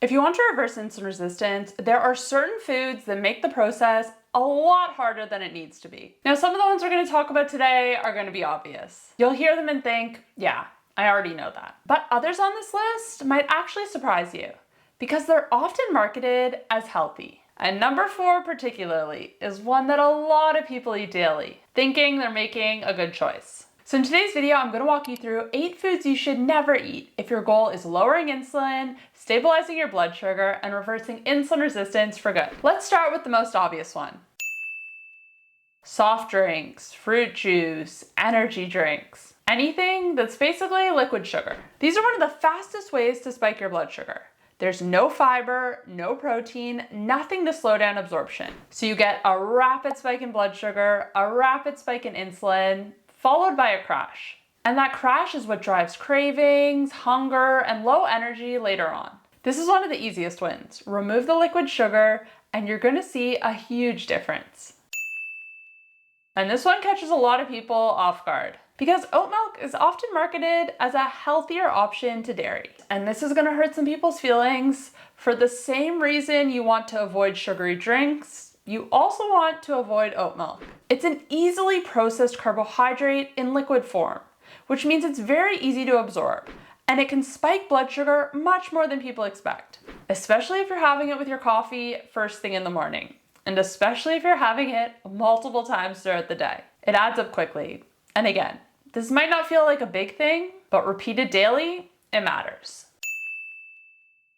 If you want to reverse insulin resistance, there are certain foods that make the process a lot harder than it needs to be. Now, some of the ones we're going to talk about today are going to be obvious. You'll hear them and think, yeah, I already know that. But others on this list might actually surprise you because they're often marketed as healthy. And number 4 particularly is one that a lot of people eat daily, thinking they're making a good choice. So in today's video, I'm going to walk you through 8 foods you should never eat if your goal is lowering insulin, stabilizing your blood sugar, and reversing insulin resistance for good. Let's start with the most obvious one. Soft drinks, fruit juice, energy drinks, anything that's basically liquid sugar. These are one of the fastest ways to spike your blood sugar. There's no fiber, no protein, nothing to slow down absorption. So you get a rapid spike in blood sugar, a rapid spike in insulin, followed by a crash. And that crash is what drives cravings, hunger, and low energy later on. This is one of the easiest wins. Remove the liquid sugar, and you're gonna see a huge difference. And this one catches a lot of people off guard because oat milk is often marketed as a healthier option to dairy. And this is gonna hurt some people's feelings. For the same reason you want to avoid sugary drinks, you also want to avoid oat milk. It's an easily processed carbohydrate in liquid form, which means it's very easy to absorb. And it can spike blood sugar much more than people expect, especially if you're having it with your coffee first thing in the morning. And especially if you're having it multiple times throughout the day. It adds up quickly. And again, this might not feel like a big thing, but repeated daily, it matters.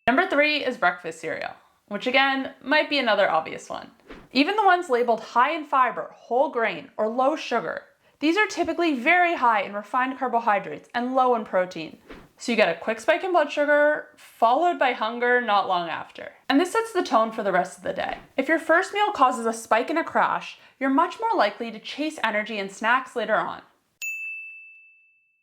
Number 3 is breakfast cereal, which again, might be another obvious one. Even the ones labeled high in fiber, whole grain, or low sugar, these are typically very high in refined carbohydrates and low in protein. So you get a quick spike in blood sugar, followed by hunger not long after. And this sets the tone for the rest of the day. If your first meal causes a spike and a crash, you're much more likely to chase energy and snacks later on.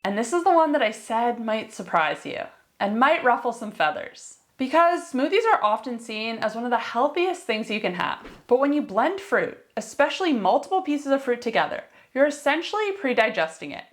And this is the one that I said might surprise you and might ruffle some feathers. Because smoothies are often seen as one of the healthiest things you can have. But when you blend fruit, especially multiple pieces of fruit together, you're essentially pre-digesting it.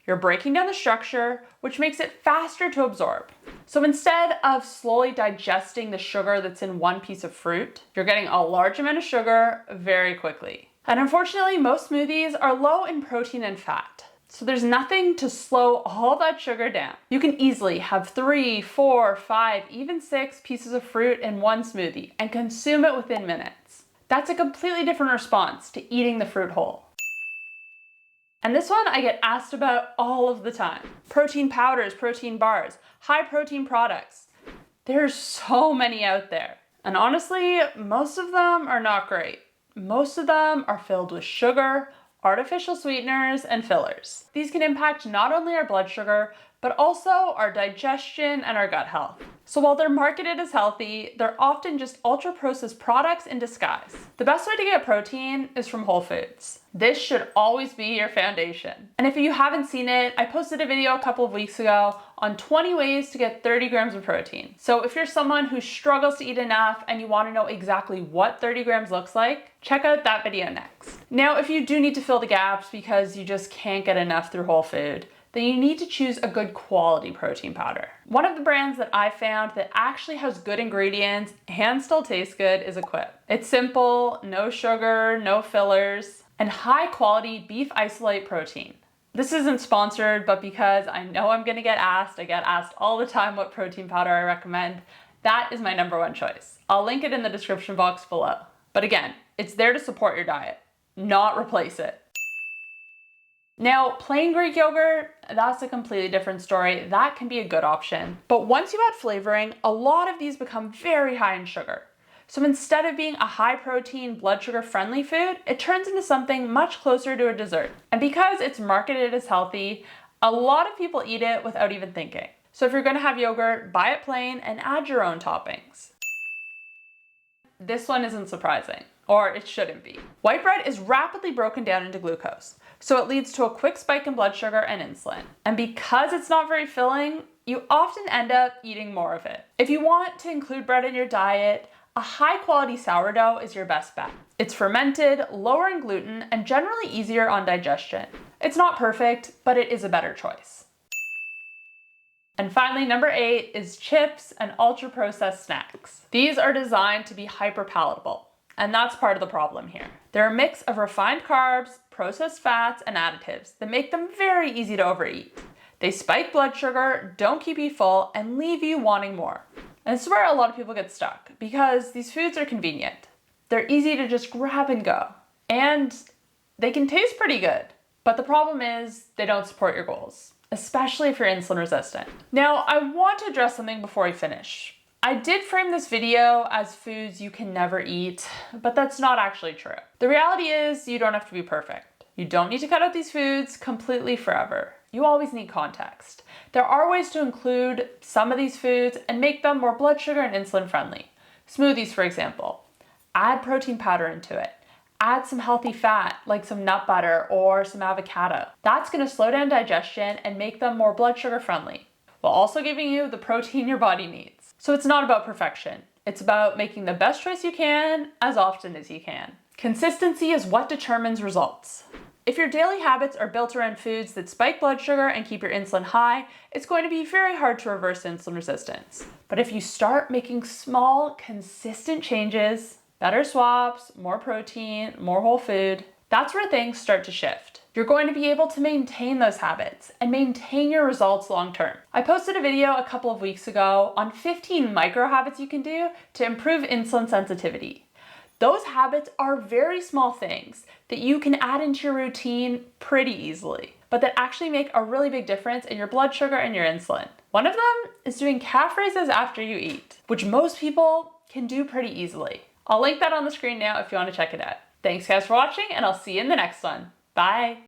You're breaking down the structure, which makes it faster to absorb. So instead of slowly digesting the sugar that's in one piece of fruit, you're getting a large amount of sugar very quickly. And unfortunately, most smoothies are low in protein and fat. So there's nothing to slow all that sugar down. You can easily have 3, 4, 5, even 6 pieces of fruit in one smoothie and consume it within minutes. That's a completely different response to eating the fruit whole. And this one I get asked about all of the time. Protein powders, protein bars, high protein products. There's so many out there. And honestly, most of them are not great. Most of them are filled with sugar, artificial sweeteners, and fillers. These can impact not only our blood sugar, but also our digestion and our gut health. So while they're marketed as healthy, they're often just ultra-processed products in disguise. The best way to get protein is from whole foods. This should always be your foundation. And if you haven't seen it, I posted a video a couple of weeks ago on 20 ways to get 30 grams of protein. So if you're someone who struggles to eat enough and you want to know exactly what 30 grams looks like, check out that video next. Now, if you do need to fill the gaps because you just can't get enough through whole food, then you need to choose a good quality protein powder. One of the brands that I found that actually has good ingredients and still tastes good is Quip. It's simple, no sugar, no fillers, and high quality beef isolate protein. This isn't sponsored, but because I know I'm gonna get asked, I get asked all the time what protein powder I recommend, that is my number 1 choice. I'll link it in the description box below. But again, it's there to support your diet, not replace it. Now, plain Greek yogurt, that's a completely different story. That can be a good option. But once you add flavoring, a lot of these become very high in sugar. So instead of being a high protein, blood sugar friendly food, it turns into something much closer to a dessert. And because it's marketed as healthy, a lot of people eat it without even thinking. So if you're gonna have yogurt, buy it plain and add your own toppings. This one isn't surprising, or it shouldn't be. White bread is rapidly broken down into glucose, so it leads to a quick spike in blood sugar and insulin. And because it's not very filling, you often end up eating more of it. If you want to include bread in your diet, a high quality sourdough is your best bet. It's fermented, lower in gluten, and generally easier on digestion. It's not perfect, but it is a better choice. And finally, number 8 is chips and ultra-processed snacks. These are designed to be hyper-palatable, and that's part of the problem here. They're a mix of refined carbs, processed fats, and additives that make them very easy to overeat. They spike blood sugar, don't keep you full, and leave you wanting more. And this is where a lot of people get stuck, because these foods are convenient. They're easy to just grab and go, and they can taste pretty good. But the problem is they don't support your goals, especially if you're insulin resistant. Now, I want to address something before I finish. I did frame this video as foods you can never eat, but that's not actually true. The reality is you don't have to be perfect. You don't need to cut out these foods completely forever. You always need context. There are ways to include some of these foods and make them more blood sugar and insulin friendly. Smoothies, for example. Add protein powder into it. Add some healthy fat, like some nut butter or some avocado. That's gonna slow down digestion and make them more blood sugar friendly, while also giving you the protein your body needs. So it's not about perfection. It's about making the best choice you can as often as you can. Consistency is what determines results. If your daily habits are built around foods that spike blood sugar and keep your insulin high, it's going to be very hard to reverse insulin resistance. But if you start making small, consistent changes, better swaps, more protein, more whole food, that's where things start to shift. You're going to be able to maintain those habits and maintain your results long term. I posted a video a couple of weeks ago on 15 micro habits you can do to improve insulin sensitivity. Those habits are very small things that you can add into your routine pretty easily, but that actually make a really big difference in your blood sugar and your insulin. One of them is doing calf raises after you eat, which most people can do pretty easily. I'll link that on the screen now if you want to check it out. Thanks guys for watching, and I'll see you in the next one. Bye.